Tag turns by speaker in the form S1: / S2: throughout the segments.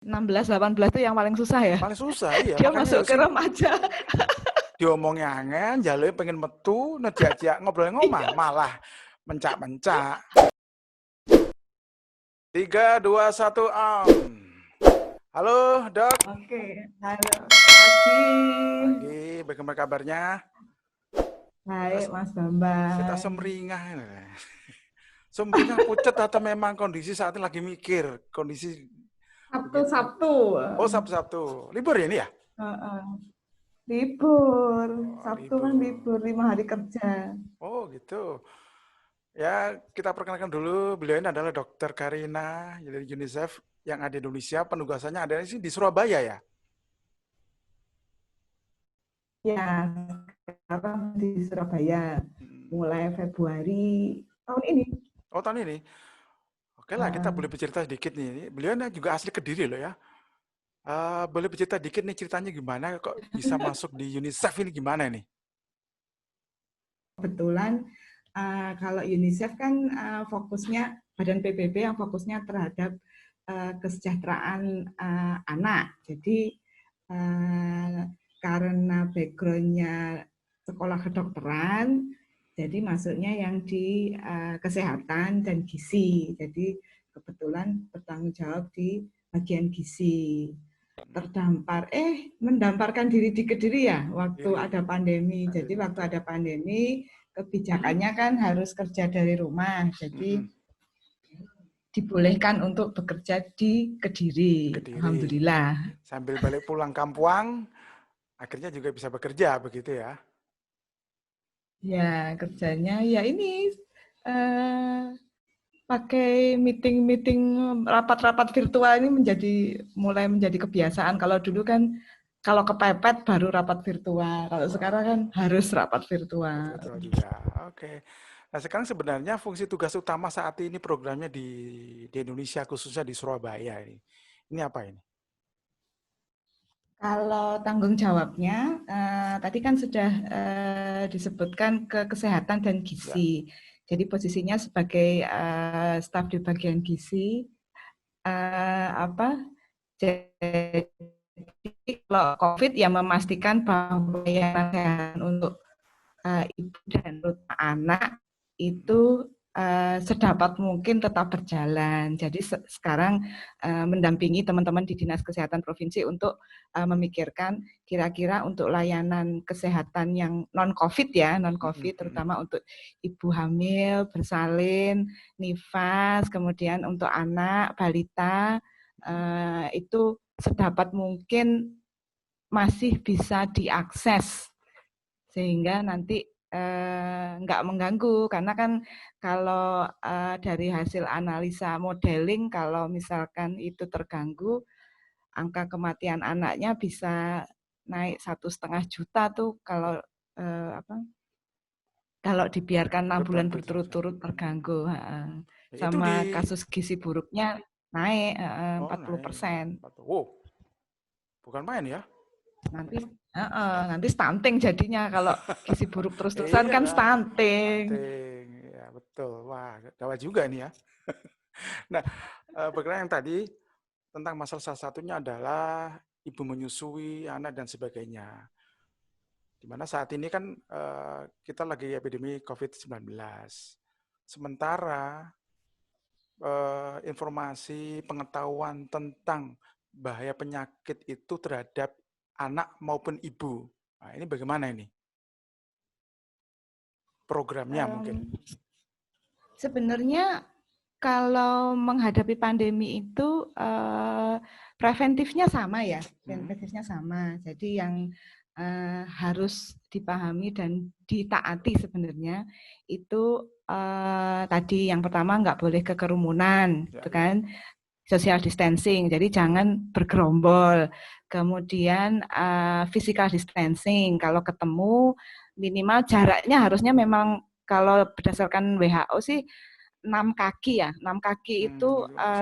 S1: 16, 18 itu yang paling susah ya.
S2: Paling susah, iya.
S1: Dia
S2: Makanya
S1: masuk ke
S2: sing
S1: remaja.
S2: diomongnya angen, jalur pengen metu, ngejak-jak ngobrol ngomah,
S1: Iya.
S2: malah mencak-mencak. 3, 2, 1, Halo, Dok.
S1: Oke, halo pagi.
S2: Pagi, bagaimana kabarnya? Kita
S1: Baik, Mas
S2: kita
S1: Bambang.
S2: sumringah. Sumringah pucet atau memang kondisi saat ini lagi mikir, kondisi begitu.
S1: Sabtu-Sabtu.
S2: Oh, Sabtu-Sabtu. Libur ya ini ya?
S1: Heeh. Libur.
S2: Oh,
S1: Sabtu kan
S2: libur.
S1: libur, 5 hari kerja.
S2: Oh, gitu. Ya, kita perkenalkan dulu. Beliau ini adalah Dokter Karina dari UNICEF yang ada di Indonesia. Penugasannya ada di Surabaya ya?
S1: Ya, sekarang di Surabaya.
S2: Hmm.
S1: Mulai Februari tahun ini.
S2: Oh, tahun ini. Oke lah, kita boleh bercerita sedikit nih. Beliau ini juga asli Kediri loh ya. Boleh bercerita dikit nih ceritanya gimana kok bisa masuk di UNICEF ini gimana nih?
S1: Kebetulan kalau UNICEF kan fokusnya Badan PBB yang fokusnya terhadap kesejahteraan anak. Jadi karena backgroundnya sekolah kedokteran, jadi masuknya yang di kesehatan dan gizi. Jadi kebetulan bertanggung jawab di bagian gizi. Mendamparkan diri di Kediri ya waktu
S2: Diri.
S1: ada pandemi. Jadi
S2: Pandemi
S1: waktu
S2: betul.
S1: ada pandemi kebijakannya kan harus kerja dari rumah. Jadi
S2: Mm-mm.
S1: dibolehkan untuk bekerja di Kediri.
S2: Kediri.
S1: Alhamdulillah.
S2: Sambil balik pulang kampung, akhirnya juga bisa bekerja begitu ya.
S1: Ya, kerjanya ya ini eh, pakai meeting-meeting rapat-rapat virtual ini mulai menjadi kebiasaan. Kalau dulu kan kalau kepepet baru rapat virtual. Kalau sekarang kan
S2: Wah,
S1: harus rapat virtual.
S2: betul-betul juga. Oke. Nah, sekarang sebenarnya fungsi tugas utama saat ini programnya di Indonesia, khususnya di Surabaya ini. Ini apa ini?
S1: Kalau tanggung jawabnya, tadi kan sudah disebutkan ke kesehatan dan
S2: Ya.
S1: gizi. Jadi posisinya sebagai staf di bagian gizi, apa? Jadi kalau COVID ya memastikan bahwa layanan kesehatan untuk ibu dan anak
S2: Mm-mm.
S1: itu sedapat mungkin tetap berjalan. Jadi sekarang mendampingi teman-teman di Dinas Kesehatan Provinsi untuk memikirkan kira-kira untuk layanan kesehatan yang non-COVID ya, non-COVID
S2: Mm-mm.
S1: terutama untuk ibu hamil, bersalin, nifas, kemudian untuk anak, balita, itu sedapat mungkin masih bisa diakses sehingga nanti nggak mengganggu karena kan kalau dari hasil analisa modeling kalau misalkan itu terganggu angka kematian anaknya bisa naik 1,5 juta tuh kalau apa kalau dibiarkan 6 bulan
S2: Terbantu saja.
S1: berturut-turut terganggu
S2: Itu
S1: sama
S2: di
S1: kasus gizi buruknya naik
S2: oh naik.
S1: 40%.
S2: Wow, bukan main ya?
S1: Nanti nanti stunting jadinya kalau gizi buruk terus-terusan
S2: Iya
S1: kan
S2: kan,
S1: stunting.
S2: stunting. Ya betul. Wah, gawat juga ini ya. Nah, berkenaan yang tadi tentang masalah salah satunya adalah ibu menyusui anak dan sebagainya. Di mana saat ini kan kita lagi epidemi COVID-19. Sementara informasi pengetahuan tentang bahaya penyakit itu terhadap anak maupun ibu. Nah, ini bagaimana ini? Programnya mungkin.
S1: Sebenarnya kalau menghadapi pandemi itu preventifnya sama ya,
S2: Hmm.
S1: preventifnya sama. Jadi yang harus dipahami dan ditaati sebenarnya itu tadi yang pertama nggak boleh kekerumunan,
S2: Ya,
S1: itu
S2: ya.
S1: kan social distancing. Jadi jangan bergerombol. Kemudian physical distancing. Kalau ketemu minimal jaraknya harusnya memang kalau berdasarkan WHO sih 6 kaki ya. 6 kaki itu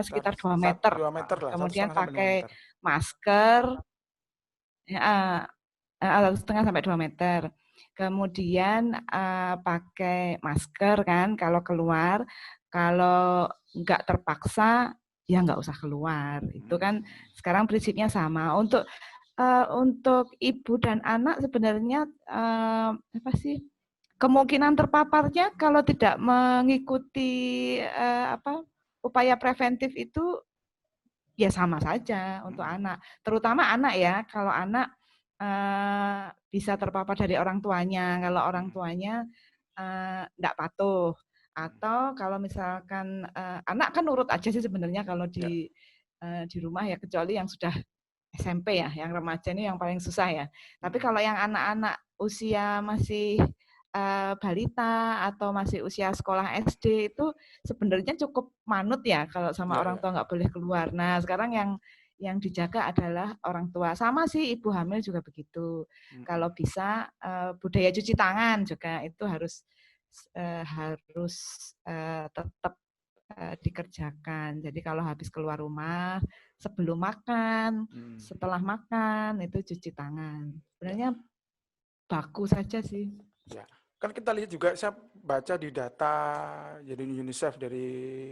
S2: Sekitar
S1: sekitar 2 meter.
S2: 2 meter lah, satu
S1: Kemudian
S2: setengah sampai 2
S1: pakai
S2: meter.
S1: masker, ya, 1,5 sampai 2 meter. Kemudian pakai masker kan kalau keluar. Kalau nggak terpaksa ya nggak usah keluar. Itu kan sekarang prinsipnya sama. Untuk ibu dan anak sebenarnya apa sih kemungkinan terpaparnya kalau tidak mengikuti upaya preventif itu ya sama saja untuk anak. Terutama anak ya, kalau anak bisa terpapar dari orang tuanya. Kalau orang tuanya enggak patuh atau kalau misalkan anak kan nurut aja sih sebenarnya kalau di rumah ya, kecuali yang sudah SMP ya, yang remaja ini yang paling susah ya. Tapi kalau yang anak-anak usia masih balita atau masih usia sekolah SD itu sebenarnya cukup manut ya kalau sama orang tua nggak boleh keluar. Nah sekarang yang dijaga adalah orang tua. Sama sih ibu hamil juga begitu. Kalau bisa budaya cuci tangan juga itu harus tetap dikerjakan. Jadi kalau habis keluar rumah, sebelum makan, setelah makan itu cuci tangan. Sebenarnya baku saja sih.
S2: Ya, kan kita lihat juga, saya baca di data jadi UNICEF dari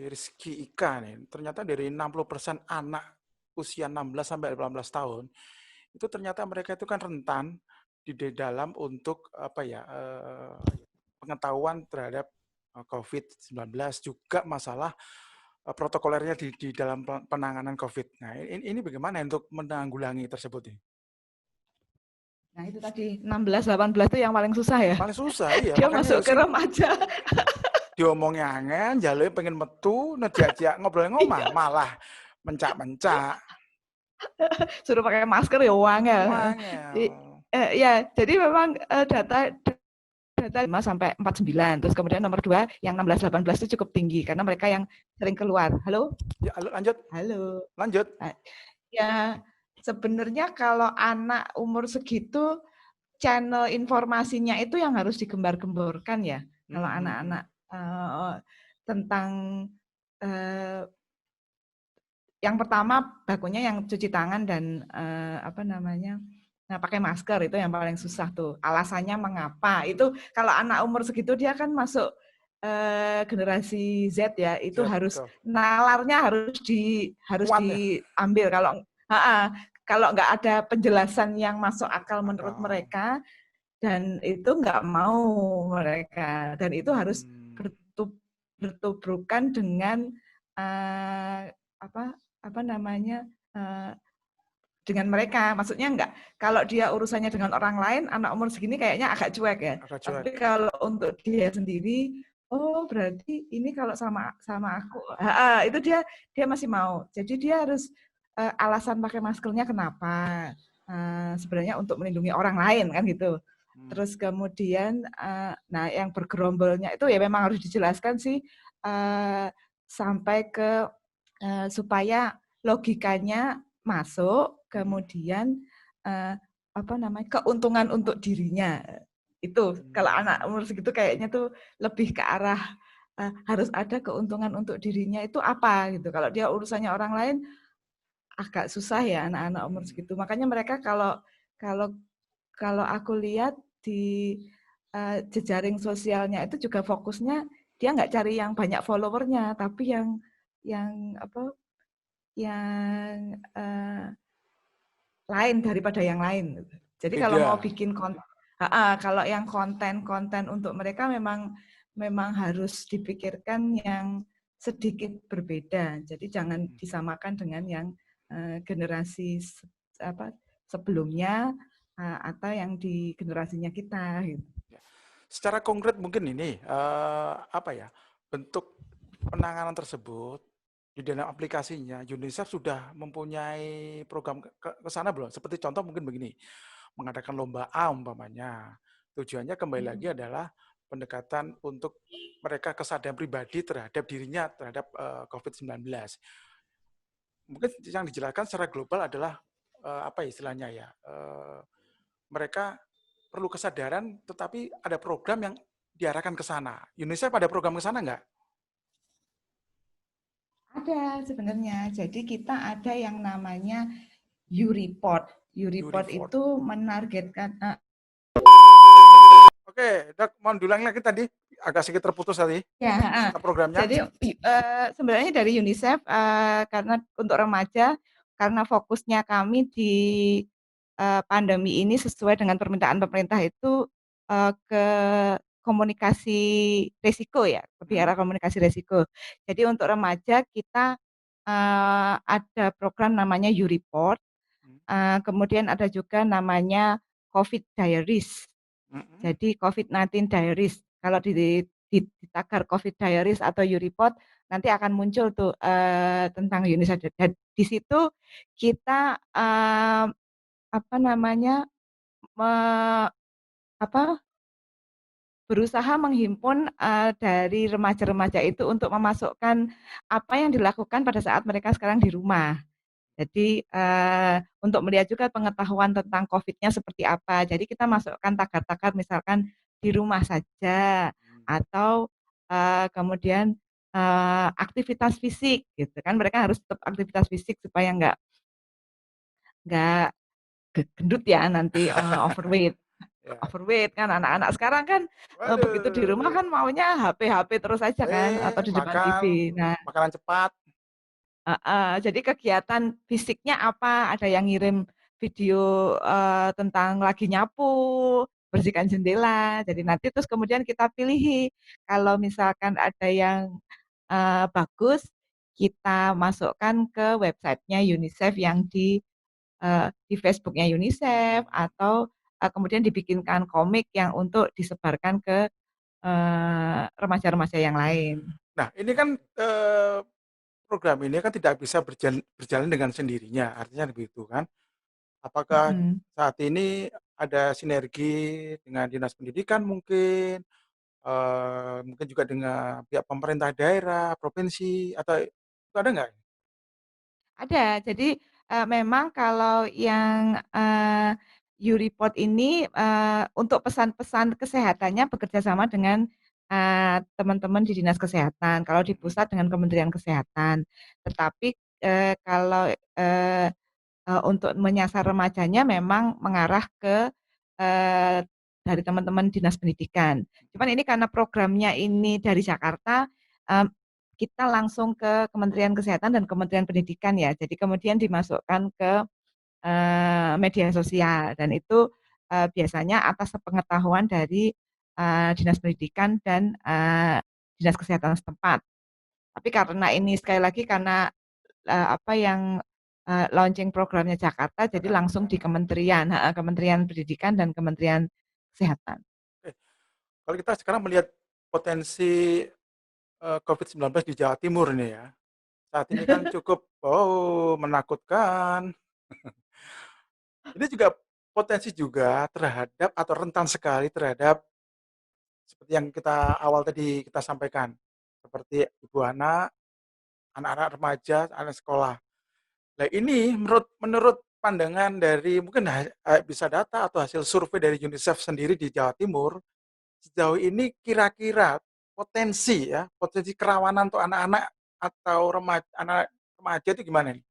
S2: Rizky Ika nih, ternyata dari 60% anak usia 16 sampai 18 tahun itu ternyata mereka itu kan rentan di dalam untuk pengetahuan terhadap COVID-19, juga masalah protokolernya di dalam penanganan COVID. Nah, ini bagaimana untuk menanggulangi tersebut ini?
S1: Nah itu tadi 16-18 itu yang paling susah ya.
S2: Paling susah, iya.
S1: Dia
S2: Makanya
S1: masuk ke remaja.
S2: diomongnya angen, jalurnya pengen metu, diajak ngobrol ngomah, malah mencak-mencak.
S1: Suruh pakai masker ya wangel. Ya, jadi memang data 5 sampai 49. Terus kemudian nomor 2 yang 16-18 itu cukup tinggi karena mereka yang sering keluar. Halo?
S2: Ya, lanjut.
S1: Halo.
S2: Lanjut.
S1: Ya, sebenarnya kalau anak umur segitu channel informasinya itu yang harus digembar-gemborkan ya. Kalau anak-anak tentang yang pertama bakunya yang cuci tangan dan pakai masker itu yang paling susah tuh. Alasannya mengapa? Itu kalau anak umur segitu dia kan masuk generasi Z ya, itu harus nalarnya harus diambil. Kalau nggak ada penjelasan yang masuk akal menurut mereka, dan itu nggak mau mereka, dan itu harus bertubrukan dengan dengan mereka. Maksudnya enggak, kalau dia urusannya dengan orang lain, anak umur segini kayaknya agak cuek ya. Tapi kalau untuk dia sendiri, oh berarti ini kalau sama aku, itu dia masih mau. Jadi dia harus alasan pakai maskernya kenapa? Sebenarnya untuk melindungi orang lain kan gitu. Terus kemudian, nah yang bergerombolnya itu ya memang harus dijelaskan sih sampai ke supaya logikanya masuk, kemudian keuntungan untuk dirinya. Itu kalau anak umur segitu kayaknya tuh lebih ke arah harus ada keuntungan untuk dirinya itu apa gitu. Kalau dia urusannya orang lain agak susah ya anak-anak umur segitu. Makanya mereka kalau aku lihat di jejaring sosialnya itu juga fokusnya dia nggak cari yang banyak followernya, tapi yang lain daripada yang lain. Jadi kalau mau bikin konten, kalau yang konten untuk mereka memang harus dipikirkan yang sedikit berbeda. Jadi jangan disamakan dengan yang generasi sebelumnya atau yang di generasinya kita. Gitu.
S2: Secara konkret mungkin ini bentuk penanganan tersebut di dalam aplikasinya UNICEF sudah mempunyai program ke sana belum? Seperti contoh mungkin begini, mengadakan lomba A umpamanya. Tujuannya kembali lagi adalah pendekatan untuk mereka kesadaran pribadi terhadap dirinya terhadap COVID-19. Mungkin yang dijelaskan secara global adalah istilahnya ya, mereka perlu kesadaran, tetapi ada program yang diarahkan ke sana. UNICEF ada program ke sana nggak?
S1: Ada sebenarnya. Jadi kita ada yang namanya U-Report. U-Report itu menargetkan.
S2: Oke, Dok, mohon diulangi lagi tadi agak sedikit terputus tadi
S1: Ya,
S2: programnya.
S1: jadi sebenarnya dari UNICEF karena untuk remaja, karena fokusnya kami di pandemi ini sesuai dengan permintaan pemerintah itu ke komunikasi risiko ya, lebih
S2: Hmm,
S1: arah komunikasi risiko. Jadi untuk remaja kita ada program namanya U-Report,
S2: hmm,
S1: kemudian ada juga namanya COVID Diaries.
S2: hmm.
S1: Jadi COVID-19 Diaries, kalau di tagar COVID Diaries atau U-Report, nanti akan muncul tuh tentang UNICEF. Dan di situ kita apa namanya me- apa berusaha menghimpun dari remaja-remaja itu untuk memasukkan apa yang dilakukan pada saat mereka sekarang di rumah. Jadi untuk melihat juga pengetahuan tentang COVID-nya seperti apa. Jadi kita masukkan tagar-tagar misalkan di rumah saja atau kemudian aktivitas fisik gitu kan. Mereka harus tetap aktivitas fisik supaya nggak gendut ya nanti overweight.
S2: Ya.
S1: Overweight kan anak-anak sekarang kan begitu di rumah
S2: Waduh,
S1: kan maunya HP-HP terus aja kan atau di depan
S2: makan
S1: TV. Nah,
S2: makanan cepat.
S1: jadi kegiatan fisiknya apa? Ada yang ngirim video tentang lagi nyapu, bersihkan jendela. Jadi nanti terus kemudian kita pilih kalau misalkan ada yang bagus, kita masukkan ke websitenya UNICEF yang di Facebooknya UNICEF atau kemudian dibikinkan komik yang untuk disebarkan ke remaja-remaja yang lain.
S2: Nah, ini kan program ini kan tidak bisa berjalan dengan sendirinya, artinya begitu kan. Apakah
S1: Mm-mm.
S2: saat ini ada sinergi dengan dinas pendidikan mungkin, mungkin juga dengan pihak pemerintah daerah, provinsi, atau itu ada nggak?
S1: Ada. Jadi memang kalau yang U-Report ini untuk pesan-pesan kesehatannya bekerja sama dengan teman-teman di Dinas Kesehatan. Kalau di
S2: Mhm,
S1: pusat dengan Kementerian Kesehatan. Tetapi kalau untuk menyasar remajanya memang mengarah ke eh, dari teman-teman Dinas Pendidikan. Cuman ini karena programnya ini dari Jakarta, eh, kita langsung ke Kementerian Kesehatan dan Kementerian Pendidikan ya. Jadi kemudian dimasukkan ke media sosial dan itu biasanya atas pengetahuan dari Dinas Pendidikan dan Dinas Kesehatan setempat. Tapi karena ini sekali lagi karena apa yang launching programnya Jakarta, jadi
S2: Jakarta.
S1: langsung di Kementerian, Kementerian Pendidikan dan Kementerian Kesehatan.
S2: Oke, kalau kita sekarang melihat potensi COVID-19 di Jawa Timur nih ya, saat ini kan cukup, menakutkan. Ini juga potensi juga terhadap atau rentan sekali terhadap seperti yang kita awal tadi kita sampaikan, seperti ibu anak, anak-anak remaja, anak sekolah. Nah ini menurut menurut pandangan dari mungkin bisa data atau hasil survei dari UNICEF sendiri di Jawa Timur, sejauh ini kira-kira potensi ya, potensi kerawanan untuk anak-anak atau anak remaja itu gimana nih?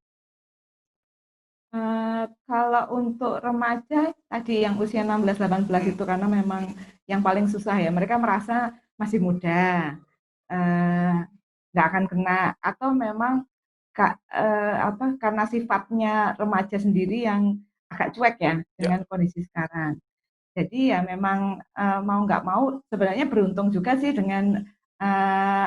S1: Kalau untuk remaja tadi yang usia 16-18
S2: Hmm,
S1: itu karena memang yang paling susah ya, mereka merasa masih muda, eh, nggak akan kena atau memang apa karena sifatnya remaja sendiri yang agak cuek ya
S2: ya,
S1: dengan kondisi sekarang. Jadi ya memang mau nggak mau sebenarnya beruntung juga sih dengan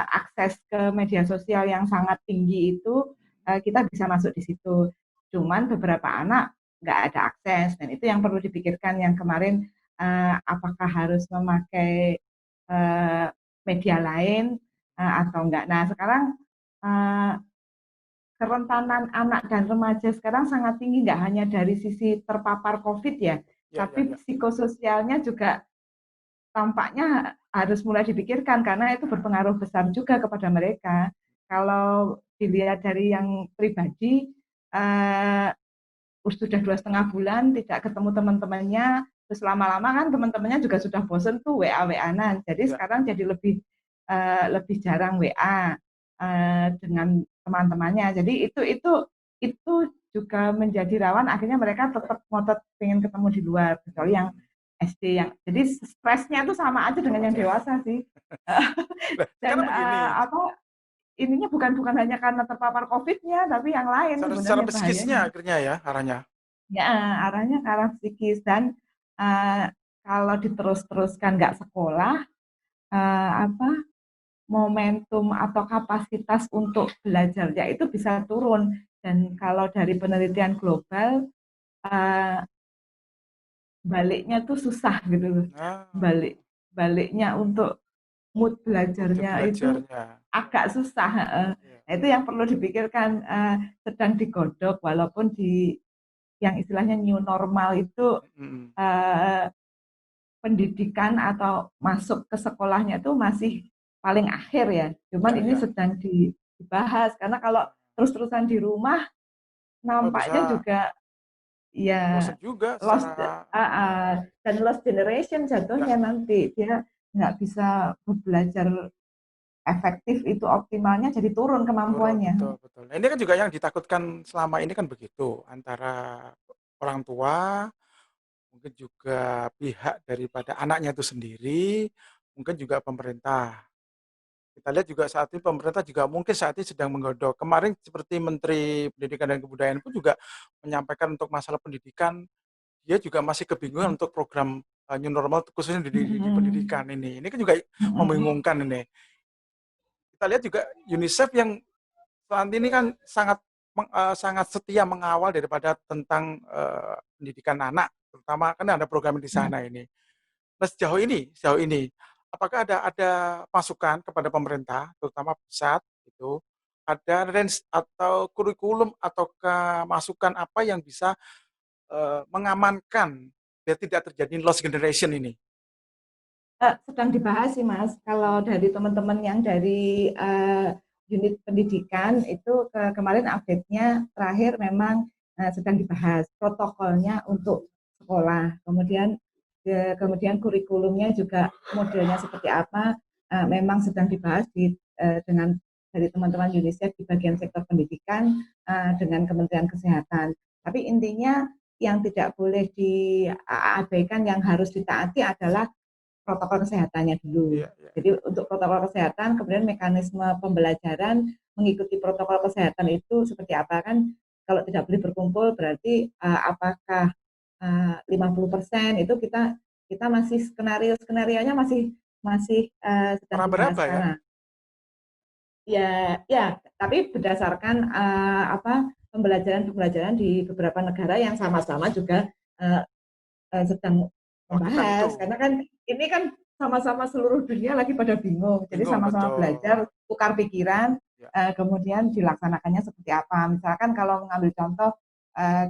S1: akses ke media sosial yang sangat tinggi itu kita bisa masuk di situ. Cuman beberapa anak nggak ada akses dan itu yang perlu dipikirkan yang kemarin apakah harus memakai eh, media lain atau enggak. Nah sekarang eh, kerentanan anak dan remaja sekarang sangat tinggi, nggak hanya dari sisi terpapar COVID ya,
S2: ya, ya,
S1: tapi
S2: ya.
S1: psikososialnya juga tampaknya harus mulai dipikirkan karena itu berpengaruh besar juga kepada mereka. Kalau dilihat dari yang pribadi, eh, sudah 2,5 bulan tidak ketemu teman-temannya, terus lama-lama kan teman-temannya juga sudah bosen tuh WA-WA-nan. Jadi
S2: Ya.
S1: sekarang jadi lebih jarang WA dengan teman-temannya. Jadi itu juga menjadi rawan. Akhirnya mereka tetap ngotot pengen ketemu di luar. Kecuali yang
S2: Hmm.
S1: SD yang jadi stresnya tuh sama aja dengan yang dewasa sih.
S2: Nah,
S1: Dan
S2: sekarang begini,
S1: apa ininya bukan hanya karena terpapar COVID-nya, tapi yang lain
S2: secara
S1: sebenarnya
S2: psikisnya
S1: bahayanya.
S2: akhirnya ya arahnya.
S1: Ya, arahnya ke arah psikis dan kalau diterus-teruskan nggak sekolah, apa momentum atau kapasitas untuk belajarnya itu bisa turun. Dan kalau dari penelitian global, eh, baliknya tuh susah gitu loh.
S2: Nah,
S1: Balik baliknya untuk mood
S2: untuk
S1: belajarnya itu
S2: belajarnya.
S1: agak susah.
S2: Ya,
S1: Nah, itu yang perlu dipikirkan, sedang digodok walaupun di yang istilahnya new normal itu
S2: mm,
S1: eh, pendidikan atau masuk ke sekolahnya itu masih paling akhir ya. Cuman
S2: ya,
S1: ini
S2: ya.
S1: sedang dibahas karena kalau terus-terusan di rumah
S2: Oh,
S1: nampaknya
S2: bisa
S1: juga ya
S2: bosan juga
S1: lost,
S2: secara
S1: dan lost generation
S2: ya.
S1: jatuhnya nanti dia nggak bisa belajar efektif itu optimalnya jadi turun
S2: Turun,
S1: kemampuannya.
S2: betul, betul. Nah, ini kan juga yang ditakutkan selama ini kan begitu, antara orang tua, mungkin juga pihak daripada anaknya itu sendiri, mungkin juga pemerintah. Kita lihat juga saat ini pemerintah juga mungkin saat ini sedang menggodok. Kemarin seperti Menteri Pendidikan dan Kebudayaan pun juga menyampaikan untuk masalah pendidikan, dia juga masih kebingungan untuk program new normal khususnya di pendidikan ini. Ini kan juga membingungkan ini. Kita lihat juga UNICEF yang saat ini kan sangat setia mengawal daripada tentang pendidikan anak, terutama kan ada program di sana ini. Nah sejauh ini, apakah ada masukan kepada pemerintah, terutama pusat itu, ada range atau kurikulum atau masukan apa yang bisa mengamankan biar tidak terjadi lost generation ini?
S1: Sedang dibahas sih Mas. Kalau dari teman-teman yang dari unit pendidikan itu kemarin update-nya terakhir memang sedang dibahas protokolnya untuk sekolah. Kemudian kurikulumnya juga modelnya seperti apa, memang sedang dibahas dengan dari teman-teman UNICEF di bagian sektor pendidikan dengan Kementerian Kesehatan. Tapi intinya yang tidak boleh diabaikan, yang harus ditaati adalah protokol kesehatannya dulu.
S2: Iya, iya,
S1: Jadi
S2: iya.
S1: untuk protokol kesehatan, kemudian mekanisme pembelajaran mengikuti protokol kesehatan itu seperti apa kan? Kalau tidak boleh berkumpul berarti apakah 50% itu kita masih skenario-skenarionya masih masih sedang dibahas
S2: Meraba-raba ya?
S1: sekarang. Ya, ya, tapi berdasarkan pembelajaran di beberapa negara yang sama-sama juga uh, sedang
S2: Melakukan itu.
S1: membahas karena kan ini kan sama-sama seluruh dunia lagi pada bingung, jadi
S2: Bingung,
S1: sama-sama
S2: betul.
S1: belajar tukar pikiran,
S2: Ya,
S1: kemudian dilaksanakannya seperti apa. Misalkan kalau mengambil contoh,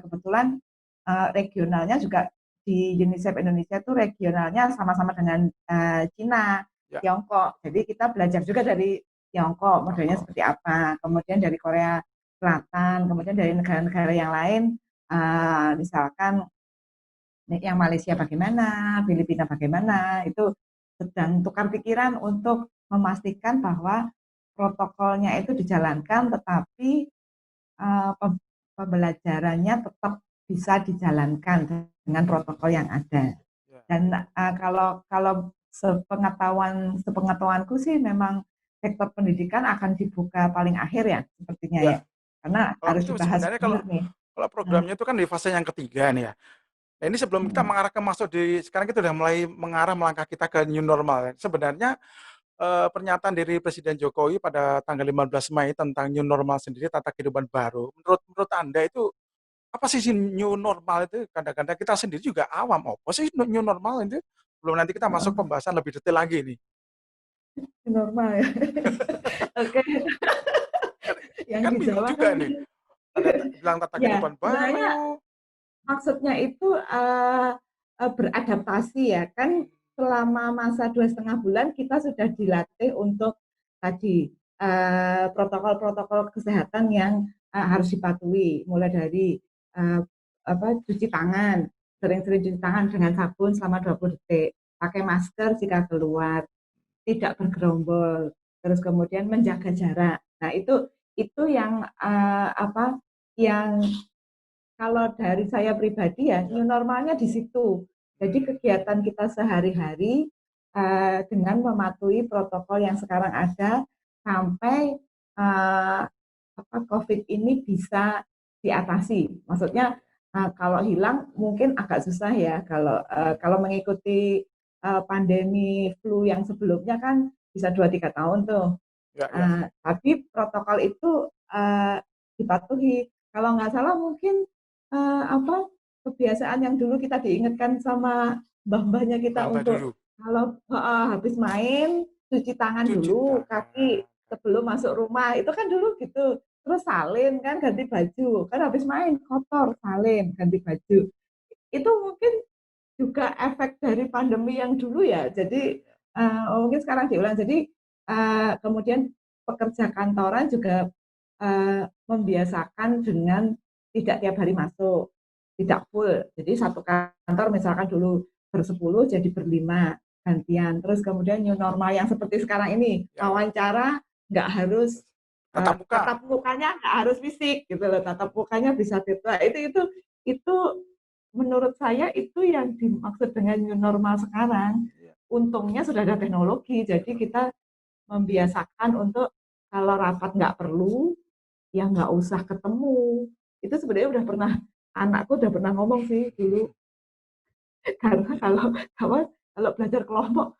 S1: kebetulan regionalnya juga di UNICEF Indonesia itu regionalnya sama-sama dengan Cina,
S2: ya,
S1: Tiongkok, jadi kita belajar juga dari Tiongkok modelnya
S2: contoh.
S1: seperti apa, kemudian dari Korea Selatan, kemudian dari negara-negara yang lain, misalkan yang Malaysia bagaimana, Filipina bagaimana, itu sedang tukar pikiran untuk memastikan bahwa protokolnya itu dijalankan, tetapi uh, pembelajarannya tetap bisa dijalankan dengan protokol yang ada.
S2: Ya,
S1: Dan kalau kalau sepengetahuanku sih memang sektor pendidikan akan dibuka paling akhir ya sepertinya
S2: ya.
S1: ya, karena
S2: Kalau
S1: harus
S2: itu
S1: dibahas
S2: sebenarnya kalau
S1: benar nih.
S2: kalau
S1: Hmm,
S2: programnya itu kan di fase yang ketiga nih ya. Nah, ini sebelum kita
S1: hmm,
S2: mengarah ke masuk sekarang kita udah mulai mengarah melangkah kita ke new normal. Sebenarnya pernyataan dari Presiden Jokowi pada tanggal 15 Mei tentang new normal sendiri, tata kehidupan baru. Menurut Anda itu apa sih new normal itu? Kadang-kadang kita sendiri juga awam. Apa sih new normal itu? Belum nanti kita masuk
S1: hmm,
S2: pembahasan lebih detail lagi nih.
S1: normal ya. Oke,
S2: Kan,
S1: yang
S2: kan
S1: di
S2: bingung
S1: Jawa
S2: juga
S1: kan
S2: nih. Ada bilang tata
S1: ya
S2: kehidupan
S1: sebenarnya
S2: baru.
S1: maksudnya itu beradaptasi ya kan, selama masa 2,5 bulan kita sudah dilatih untuk tadi protokol-protokol kesehatan yang harus dipatuhi, mulai dari uh, cuci tangan, sering-sering cuci tangan dengan sabun selama 20 detik, pakai masker jika keluar, tidak bergerombol, terus kemudian menjaga jarak. Nah itu yang yang kalau dari saya pribadi ya,
S2: Ya,
S1: new normalnya di situ. Jadi kegiatan kita sehari-hari dengan mematuhi protokol yang sekarang ada sampai COVID ini bisa diatasi. Maksudnya kalau hilang mungkin agak susah ya. Kalau mengikuti pandemi flu yang sebelumnya kan bisa 2-3 tahun tuh.
S2: Ya, ya.
S1: Tapi protokol itu dipatuhi. Kalau nggak salah mungkin kebiasaan yang dulu kita diingatkan sama mbah-mbahnya kita
S2: Mbak dulu.
S1: untuk kalau habis main cuci tangan
S2: Cuci
S1: dulu
S2: tangan.
S1: kaki sebelum masuk rumah itu kan dulu gitu. Terus salin kan ganti baju kan habis main kotor salin ganti baju itu mungkin juga efek dari pandemi yang dulu ya. Jadi mungkin sekarang diulang. Jadi kemudian pekerja kantoran juga membiasakan dengan tidak tiap hari masuk, tidak full. Jadi satu kantor misalkan dulu bersepuluh jadi berlima gantian. Terus kemudian new normal yang seperti sekarang ini
S2: Ya, ya.
S1: wawancara nggak harus
S2: Tatap muka.
S1: tatap mukanya nggak harus fisik gitu loh, tatap mukanya bisa virtual. Itu menurut saya itu yang dimaksud dengan new normal sekarang.
S2: Ya.
S1: Untungnya sudah ada teknologi, jadi kita membiasakan untuk kalau rapat nggak perlu, ya nggak usah ketemu. Itu sebenarnya udah pernah, anakku udah pernah ngomong sih dulu, karena kalau belajar kelompok,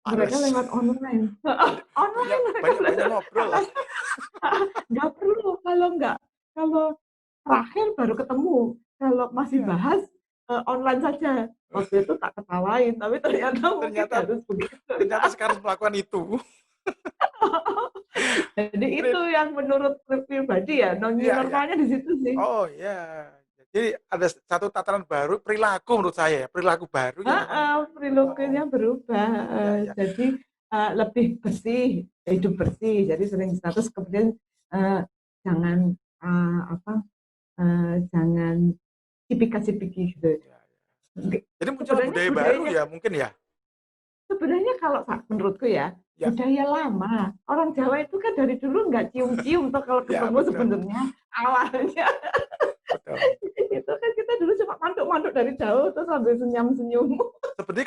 S1: mereka
S2: Harus.
S1: lewat online.
S2: Banyak,
S1: Online mereka
S2: banyak, banyak
S1: belajar.
S2: ngobrol.
S1: Nggak perlu, kalau terakhir baru ketemu. Kalau masih
S2: Ya.
S1: bahas, online saja. Waktu itu tak ketawain, tapi ternyata mungkin
S2: Ternyata
S1: harus begitu.
S2: ternyata sekarang melakukan itu.
S1: Jadi itu yang menurut pribadi ya, new
S2: Iya, iya.
S1: normalnya di situ sih.
S2: Oh ya. Jadi ada satu tataran baru perilaku menurut saya ya, perilaku baru yang memang
S1: Perilakunya berubah,
S2: ya, ya.
S1: jadi lebih bersih, hidup bersih. Jadi sering status kemudian jangan jangan cipika-cipiki gitu.
S2: Ya, ya. Jadi muncul
S1: Sebenarnya
S2: budaya baru
S1: budayanya
S2: ya mungkin ya.
S1: Sebenarnya kalau menurutku ya,
S2: Ya,
S1: budaya lama. Orang Jawa itu kan dari dulu nggak cium-cium tuh kalau
S2: ya
S1: ketemu
S2: betul.
S1: sebenarnya awalnya.
S2: Betul.
S1: Itu kan kita dulu cuma mantuk-mantuk dari jauh terus sambil senyum-senyum.
S2: Seperti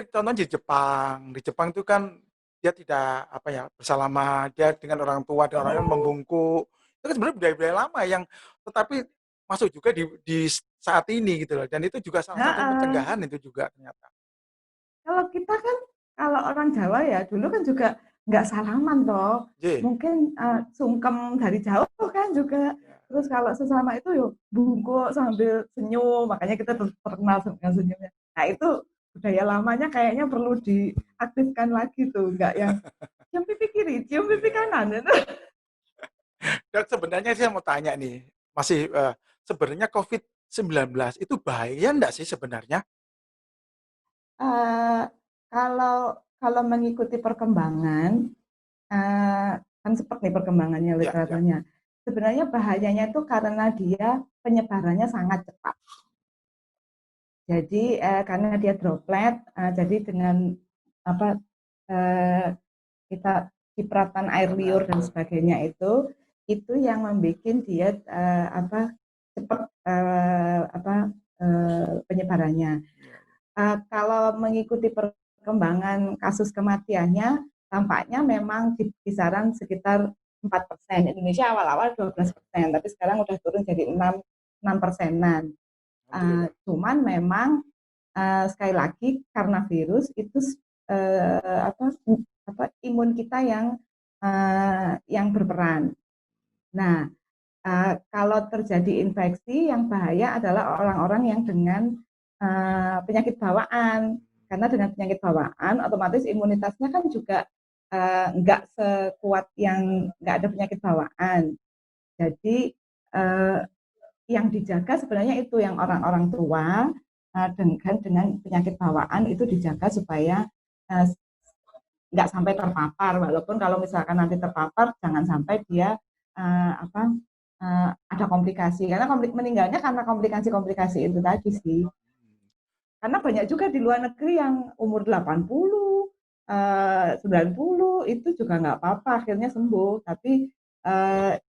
S2: contohnya di Jepang. Di Jepang itu kan dia tidak apa ya bersalaman, dia dengan orang tua dengan orang yang membungkuk. Itu kan sebenarnya budaya-budaya lama yang tetapi masuk juga di saat ini gitu loh. Dan itu juga salah satu
S1: Nah,
S2: pencegahan itu juga ternyata.
S1: kalau kita kan, kalau orang Jawa ya dulu kan juga nggak salaman toh.
S2: J.
S1: Mungkin sungkem dari jauh kan juga.
S2: Ya,
S1: Terus kalau sesama itu yuk bungkuk sambil senyum, makanya kita terkenal dengan senyumnya. Nah itu budaya lamanya kayaknya perlu diaktifkan lagi tuh, nggak yang cium pipi kiri, cium pipi
S2: ya.
S1: kanan itu.
S2: Dan sebenarnya saya mau tanya nih, masih sebenarnya COVID-19 itu bahaya enggak sih sebenarnya?
S1: Eh, kalau kalau mengikuti perkembangan, kan seperti perkembangannya
S2: Ya, ya.
S1: literaturnya. Sebenarnya bahayanya itu karena dia penyebarannya sangat cepat. Jadi karena dia droplet, jadi dengan apa eh, kita cipratan air
S2: Karena
S1: liur dan
S2: liur.
S1: sebagainya itu yang membuat dia cepat penyebarannya.
S2: Ya,
S1: Kalau mengikuti perkembangan kasus kematiannya, tampaknya memang di kisaran sekitar 4%. Indonesia awal-awal 12%, tapi sekarang udah turun jadi 6%-an.
S2: alhamdulillah.
S1: Cuman memang sekali lagi karena virus itu imun kita yang berperan. Nah, kalau terjadi infeksi yang bahaya adalah orang-orang yang dengan penyakit bawaan. Karena dengan penyakit bawaan, otomatis imunitasnya kan juga nggak sekuat yang nggak ada penyakit bawaan. Jadi yang dijaga sebenarnya itu yang orang-orang tua dengan penyakit bawaan itu dijaga supaya uh, nggak sampai terpapar. Walaupun kalau misalkan nanti terpapar, jangan sampai dia ada komplikasi. Karena meninggalnya karena komplikasi-komplikasi itu tadi sih. Karena banyak juga di luar negeri yang umur 80, 90 itu juga nggak apa-apa, akhirnya sembuh. Tapi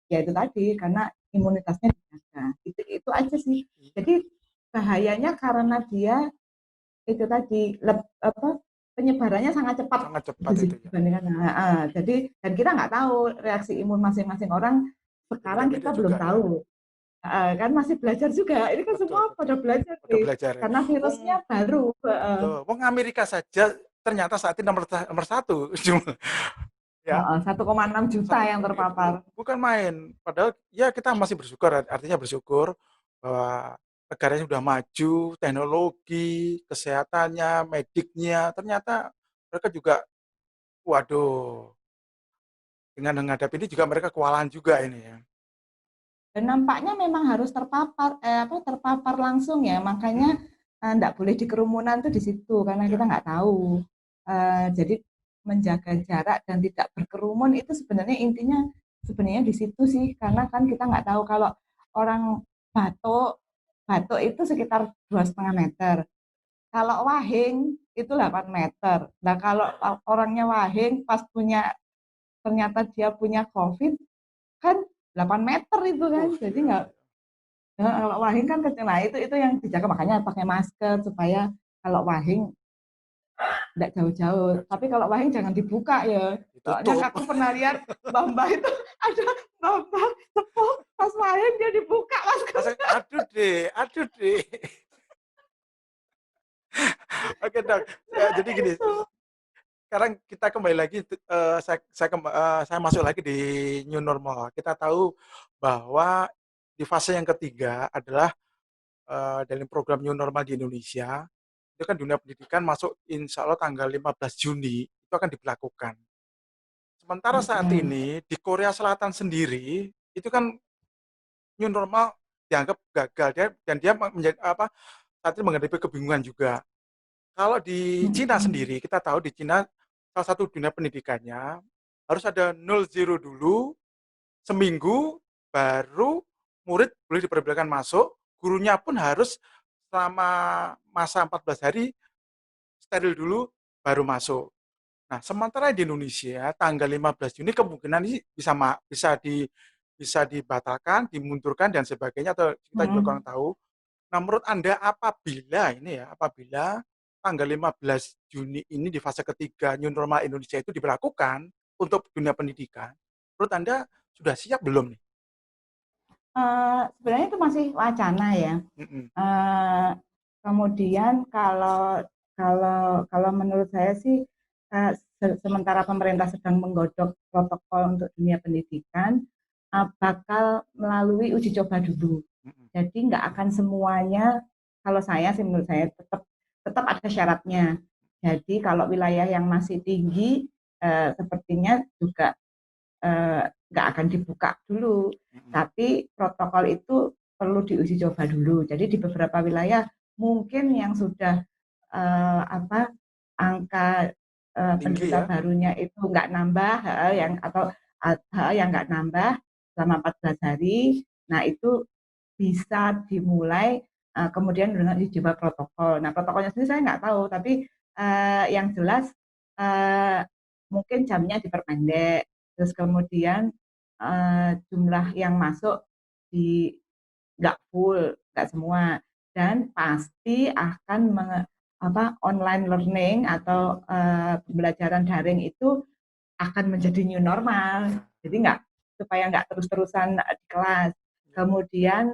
S1: ya itu tadi, karena imunitasnya dijaga. Itu aja sih. Jadi bahayanya karena dia itu tadi penyebarannya sangat cepat
S2: Sangat cepat itu ya.
S1: dibandingkan. Jadi dan kita nggak tahu reaksi imun masing-masing orang. Sekarang
S2: Berbeda-beda
S1: kita belum
S2: juga ya.
S1: tahu. Kan masih belajar juga. Ini kan
S2: Betul,
S1: semua pada
S2: betul.
S1: belajar
S2: Udah
S1: nih.
S2: belajar ya.
S1: Karena virusnya
S2: Wong,
S1: baru.
S2: betul. Wong Amerika saja ternyata saat ini nomor satu. Cuma, ya,
S1: 1,6 juta yang terpapar.
S2: bukan main. Padahal ya kita masih bersyukur, artinya bersyukur bahwa negaranya sudah maju, teknologi, kesehatannya, mediknya, ternyata mereka juga, waduh, dengan menghadapi ini juga mereka kewalahan juga ini ya.
S1: Dan nampaknya memang harus terpapar langsung ya. Makanya enggak boleh di kerumunan tuh di situ karena kita
S2: Ya,
S1: nggak tahu. Jadi menjaga jarak dan tidak berkerumun itu sebenarnya intinya sebenarnya di situ sih karena kan kita nggak tahu kalau orang batuk batuk itu sekitar 2,5 meter. Kalau wahing itu 8 meter. Nah kalau orangnya wahing pas ternyata dia punya COVID kan 8 meter itu kan. Jadi
S2: iya,
S1: nggak.
S2: iya.
S1: Kalau wahing kan kecil. Nah itu yang dijaga makanya pakai masker supaya kalau wahing tidak jauh-jauh.
S2: Nggak
S1: Tapi
S2: jauh.
S1: kalau wahing jangan dibuka ya. Soalnya
S2: Ditutup.
S1: aku pernah lihat mbak-mbak itu ada mbak-mbak sepuh pas wahing dia dibuka
S2: Masa,
S1: maskernya.
S2: aduh deh, aduh deh. Oke dok,
S1: Nah
S2: jadi gini,
S1: itu.
S2: sekarang kita kembali lagi, saya masuk lagi di new normal. Kita tahu bahwa di fase yang ketiga adalah dalam program new normal di Indonesia, itu kan dunia pendidikan masuk insya Allah tanggal 15 Juni itu akan diberlakukan. Sementara saat
S1: Mm-mm.
S2: ini di Korea Selatan sendiri itu kan new normal dianggap gagal dan dia menjadi apa saat ini menghadapi kebingungan juga. Kalau di Cina
S1: Mm-mm.
S2: sendiri, kita tahu di Cina salah satu dunia pendidikannya harus ada 0-0 dulu, seminggu, baru murid boleh diperbolehkan masuk, gurunya pun harus selama masa 14 hari steril dulu, baru masuk. Nah, sementara di Indonesia tanggal 15 Juni kemungkinan ini bisa dibatalkan, dimundurkan dan sebagainya atau kita juga kurang
S1: Mm-mm.
S2: tahu. Nah, menurut Anda apabila tanggal 15 Juni ini di fase ketiga new normal Indonesia itu diberlakukan untuk dunia pendidikan, menurut Anda sudah siap belum nih?
S1: Sebenarnya itu masih wacana ya.
S2: Mm-mm.
S1: Eh, Kemudian kalau kalau kalau menurut saya sih sementara pemerintah sedang menggodok protokol untuk dunia pendidikan bakal melalui uji coba dulu.
S2: Mm-mm.
S1: Jadi nggak akan semuanya kalau saya sih menurut saya tetap tetap ada syaratnya. Jadi kalau wilayah yang masih tinggi sepertinya juga nggak akan dibuka dulu.
S2: Mm-mm.
S1: Tapi protokol itu perlu diuji coba dulu. Jadi di beberapa wilayah mungkin yang sudah angka
S2: Tinggi
S1: penderita
S2: ya.
S1: barunya itu nggak nambah yang nggak nambah selama 14 hari. Nah itu bisa dimulai kemudian dengan uji coba protokol. Nah protokolnya sendiri saya nggak tahu, tapi yang jelas uh, mungkin jamnya diperpendek, terus kemudian jumlah yang masuk di nggak full, nggak semua, dan pasti akan online learning atau pembelajaran daring itu akan menjadi new normal.
S2: Ya,
S1: Jadi nggak supaya nggak terus-terusan di kelas.
S2: ya.
S1: Kemudian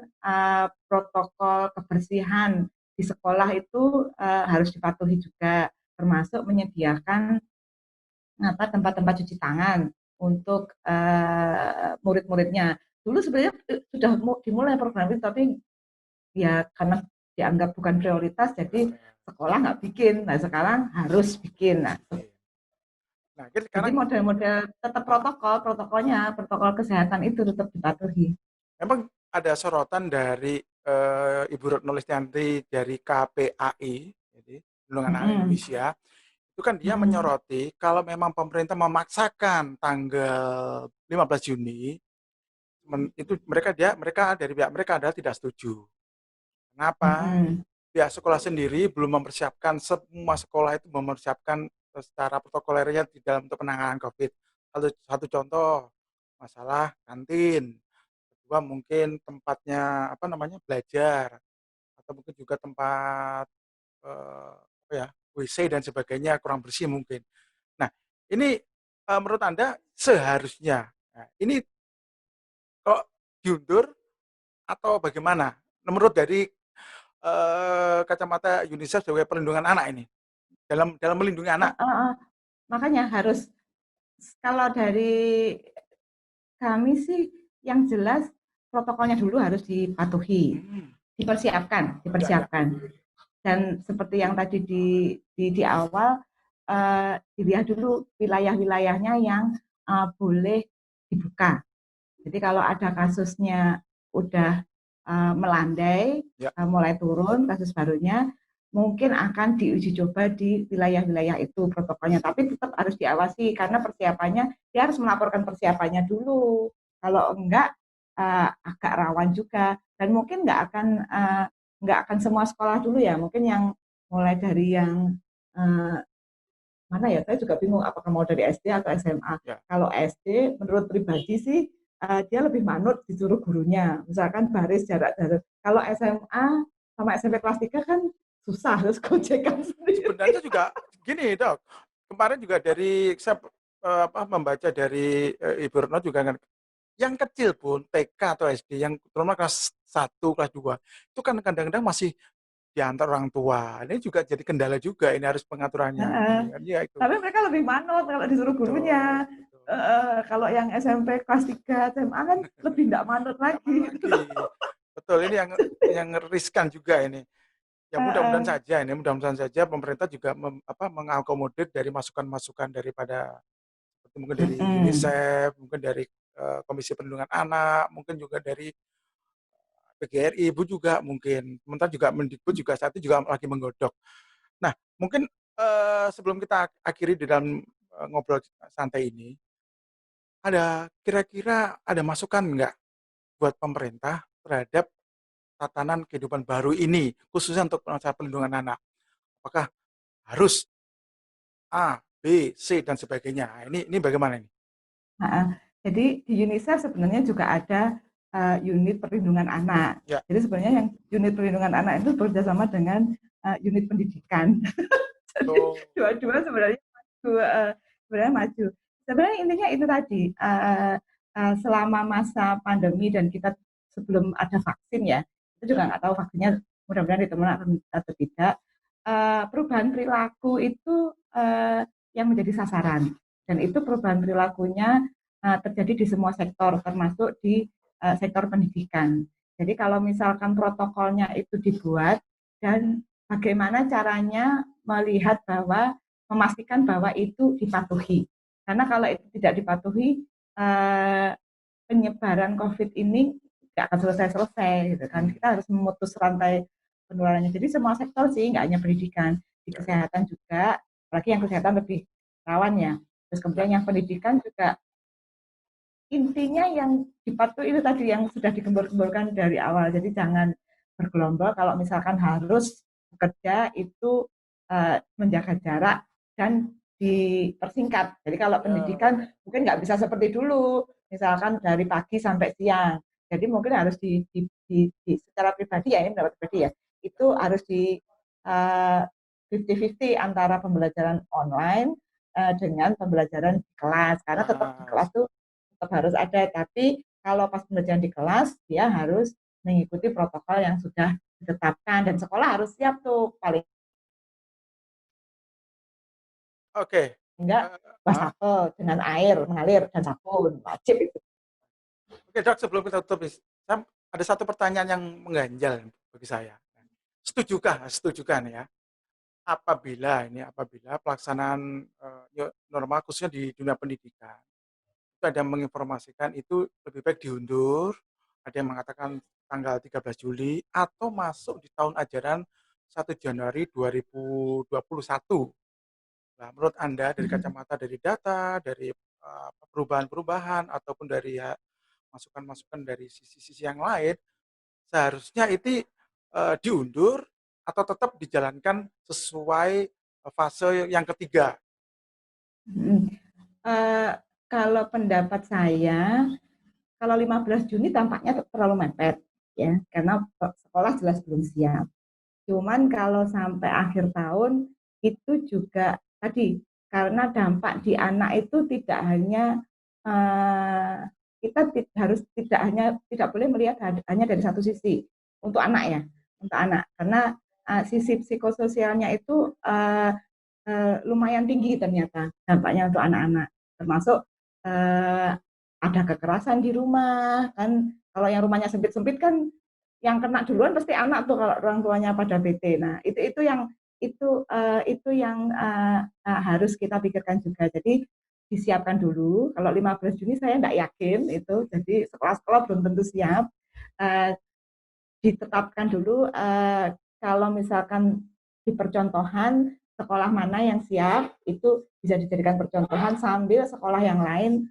S1: protokol kebersihan di sekolah itu harus dipatuhi juga, termasuk menyediakan tempat-tempat cuci tangan untuk murid-muridnya. Dulu sebenarnya sudah dimulai program itu, tapi ya karena dianggap bukan prioritas, jadi sekolah nggak bikin. Nah sekarang harus bikin. Nah,
S2: Oke. Nah,
S1: jadi
S2: sekarang
S1: model-model tetap protokol kesehatan itu tetap dipatuhi.
S2: memang ada sorotan dari Ibu Retno Listianti dari KPAI, jadi Perlindungan Anak
S1: Mm-mm.
S2: Indonesia, itu kan dia
S1: Mm-mm.
S2: menyoroti kalau memang pemerintah memaksakan tanggal 15 Juni, itu mereka dari pihak mereka adalah tidak setuju. Kenapa?
S1: Mm-mm.
S2: Pihak sekolah sendiri belum mempersiapkan, semua sekolah itu mempersiapkan secara protokolernya di dalam untuk penanganan COVID. Satu contoh, masalah kantin. Kedua mungkin tempatnya apa namanya belajar atau mungkin juga tempat ya, WC dan sebagainya kurang bersih mungkin. Nah, ini menurut Anda seharusnya, nah, ini kok diundur atau bagaimana? Menurut dari kacamata UNICEF sebagai perlindungan anak ini, dalam melindungi anak.
S1: Makanya harus, kalau dari kami sih yang jelas protokolnya dulu harus dipatuhi, dipersiapkan,
S2: Ya, ya.
S1: Dan seperti yang tadi di awal, dilihat dulu wilayah-wilayahnya yang boleh dibuka. Jadi kalau ada kasusnya udah melandai,
S2: Ya.
S1: mulai turun kasus barunya, mungkin akan diuji coba di wilayah-wilayah itu protokolnya. Tapi tetap harus diawasi karena persiapannya, dia harus melaporkan persiapannya dulu. Kalau enggak, agak rawan juga. Dan mungkin nggak akan semua sekolah dulu ya. Mungkin yang mulai dari yang mana ya, saya juga bingung apakah mau dari SD atau SMA.
S2: Ya.
S1: Kalau SD, menurut pribadi sih dia lebih manut disuruh gurunya, misalkan baris jarak. Kalau SMA sama SMP kelas 3 kan susah, harus gojekan sendiri.
S2: Sebenarnya juga gini dok, kemarin juga dari saya membaca dari Ibu Retno juga kan, yang kecil pun TK atau SD yang terutama kelas 1, kelas 2 itu kan kadang-kadang masih diantar orang tua. Ini juga jadi kendala juga, ini harus pengaturannya. Ya, itu.
S1: Tapi mereka lebih manut kalau disuruh gurunya.
S2: Betul.
S1: Kalau yang SMP kelas 3 SMA kan lebih tidak manut lagi.
S2: Betul, ini yang riskan juga ini. Ya mudah-mudahan saja pemerintah juga mengakomodir dari masukan-masukan daripada mungkin dari UNICEF, mungkin dari Komisi Perlindungan Anak, mungkin juga dari PGRI, Ibu juga mungkin. Sementara juga Mendikbud juga saat ini juga lagi menggodok. Nah, mungkin sebelum kita akhiri di dalam ngobrol santai ini, kira-kira ada masukan nggak buat pemerintah terhadap tatanan kehidupan baru ini, khususnya untuk masalah perlindungan anak? Apakah harus A, B, C, dan sebagainya? Nah, ini bagaimana ini?
S1: Jadi di UNICEF sebenarnya juga ada unit perlindungan anak.
S2: Ya.
S1: Jadi sebenarnya yang unit perlindungan anak itu bekerjasama dengan unit pendidikan. Jadi dua-dua sebenarnya maju. Sebenarnya intinya itu tadi, selama masa pandemi dan kita sebelum ada vaksin ya, kita juga nggak tahu vaksinnya mudah-mudahan ditemukan atau tidak. Perubahan perilaku itu yang menjadi sasaran, dan itu perubahan perilakunya terjadi di semua sektor, termasuk di sektor pendidikan. Jadi kalau misalkan protokolnya itu dibuat dan bagaimana caranya melihat bahwa memastikan bahwa itu dipatuhi. Karena kalau itu tidak dipatuhi, penyebaran COVID ini nggak akan selesai-selesai, gitu kan. Kita harus memutus rantai penularannya. Jadi semua sektor sih, nggak hanya pendidikan, di kesehatan juga, apalagi yang kesehatan lebih rawan ya. Terus kemudian yang pendidikan juga, intinya yang dipatuhi itu tadi yang sudah digembur-gemburkan dari awal. Jadi jangan bergelombol, kalau misalkan harus bekerja itu menjaga jarak dan dipersingkat. Jadi kalau pendidikan mungkin nggak bisa seperti dulu, misalkan dari pagi sampai siang. Jadi mungkin harus secara pribadi ya, ini pendapat pribadi ya, itu harus di 50-50 antara pembelajaran online dengan pembelajaran di kelas. Karena tetap di kelas tuh tetap harus ada, tapi kalau pas pembelajaran di kelas dia harus mengikuti protokol yang sudah ditetapkan, dan sekolah harus siap tuh paling enggak wastafel dengan air mengalir dan sabun, wajib itu.
S2: Oke dok, sebelum kita tutup, ada satu pertanyaan yang mengganjal bagi saya. Setujukah nih ya, apabila pelaksanaan normal khususnya di dunia pendidikan, itu ada yang menginformasikan itu lebih baik diundur, ada yang mengatakan tanggal 13 Juli atau masuk di tahun ajaran 1 Januari 2021. Nah, menurut Anda dari kacamata dari data, dari perubahan-perubahan ataupun dari masukan-masukan dari sisi-sisi yang lain, seharusnya itu diundur atau tetap dijalankan sesuai fase yang ketiga?
S1: Kalau pendapat saya, kalau 15 Juni tampaknya terlalu mepet ya, karena sekolah jelas belum siap. Cuman kalau sampai akhir tahun itu juga tadi karena dampak di anak itu tidak hanya uh, kita harus tidak boleh melihat hanya dari satu sisi untuk anak ya, untuk anak karena sisi psikososialnya itu lumayan tinggi ternyata dampaknya untuk anak-anak, termasuk uh, ada kekerasan di rumah kan. Kalau yang rumahnya sempit-sempit kan yang kena duluan pasti anak tuh kalau orang tuanya pada BT. Nah, itu yang harus kita pikirkan juga. Jadi disiapkan dulu. Kalau 15 Juni saya tidak yakin itu. Jadi sekolah-sekolah belum tentu siap. Uh, Ditetapkan dulu kalau misalkan di percontohan sekolah mana yang siap itu bisa dijadikan percontohan sambil sekolah yang lain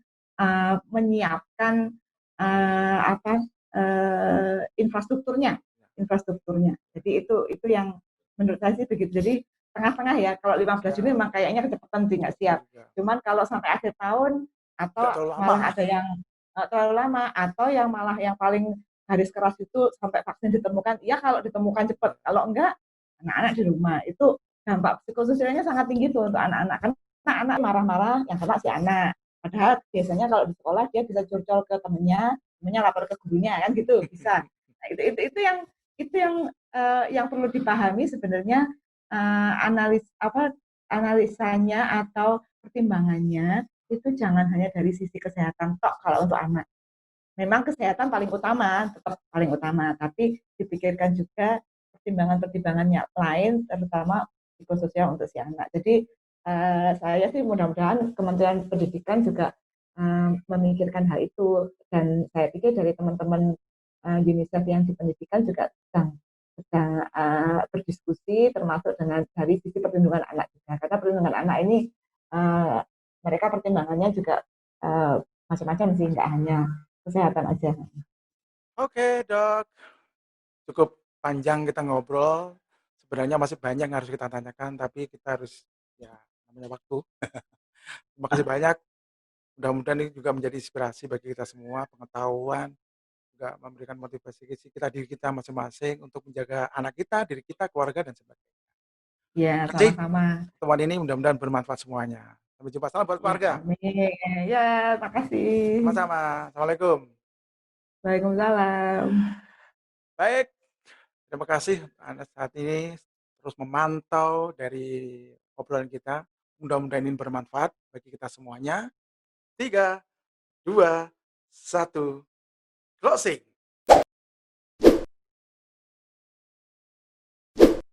S1: menyiapkan infrastrukturnya. Jadi itu yang menurut saya sih begitu. Jadi tengah-tengah ya. Kalau 15 Juni memang kayaknya kecepatan sih nggak siap. Cuman kalau sampai akhir tahun atau malah ada yang terlalu lama atau yang malah yang paling garis keras itu sampai vaksin ditemukan. Ya kalau ditemukan cepat, kalau enggak anak-anak di rumah itu dampak psikososialnya sangat tinggi tuh untuk anak-anak. Karena anak marah-marah yang kena si anak. Padahal biasanya kalau di sekolah dia bisa curcol ke temennya lapor ke gurunya kan gitu bisa. Nah, itu yang perlu dipahami sebenarnya analisanya atau pertimbangannya itu jangan hanya dari sisi kesehatan tok kalau untuk anak. Memang kesehatan paling utama, tetap paling utama, tapi dipikirkan juga pertimbangan-pertimbangan lain, terutama psikososial untuk si anak. Jadi saya sih mudah-mudahan Kementerian Pendidikan juga memikirkan hal itu, dan saya pikir dari teman-teman UNICEF yang di pendidikan juga sedang berdiskusi, termasuk dengan dari sisi perlindungan anak juga. Karena perlindungan anak ini mereka pertimbangannya juga macam-macam sih, nggak hanya kesehatan aja.
S2: Oke, Dok. Cukup panjang kita ngobrol. Sebenarnya masih banyak yang harus kita tanyakan, tapi kita harus ya namanya waktu. Terima kasih banyak. Mudah-mudahan ini juga menjadi inspirasi bagi kita semua, pengetahuan, juga memberikan motivasi kita diri kita masing-masing untuk menjaga anak kita, diri kita, keluarga, dan sebagainya.
S1: Ya,
S2: Terima kasih.
S1: sama-sama.
S2: Pertemuan ini mudah-mudahan bermanfaat semuanya. Sampai jumpa. Salam buat
S1: Ya,
S2: keluarga.
S1: amin. Ya, makasih.
S2: Sama-sama. Assalamualaikum.
S1: Waalaikumsalam.
S2: Baik, terima kasih Anda saat ini terus memantau dari obrolan kita. Mudah-mudahan ini bermanfaat bagi kita semuanya. 3, 2, 1, closing.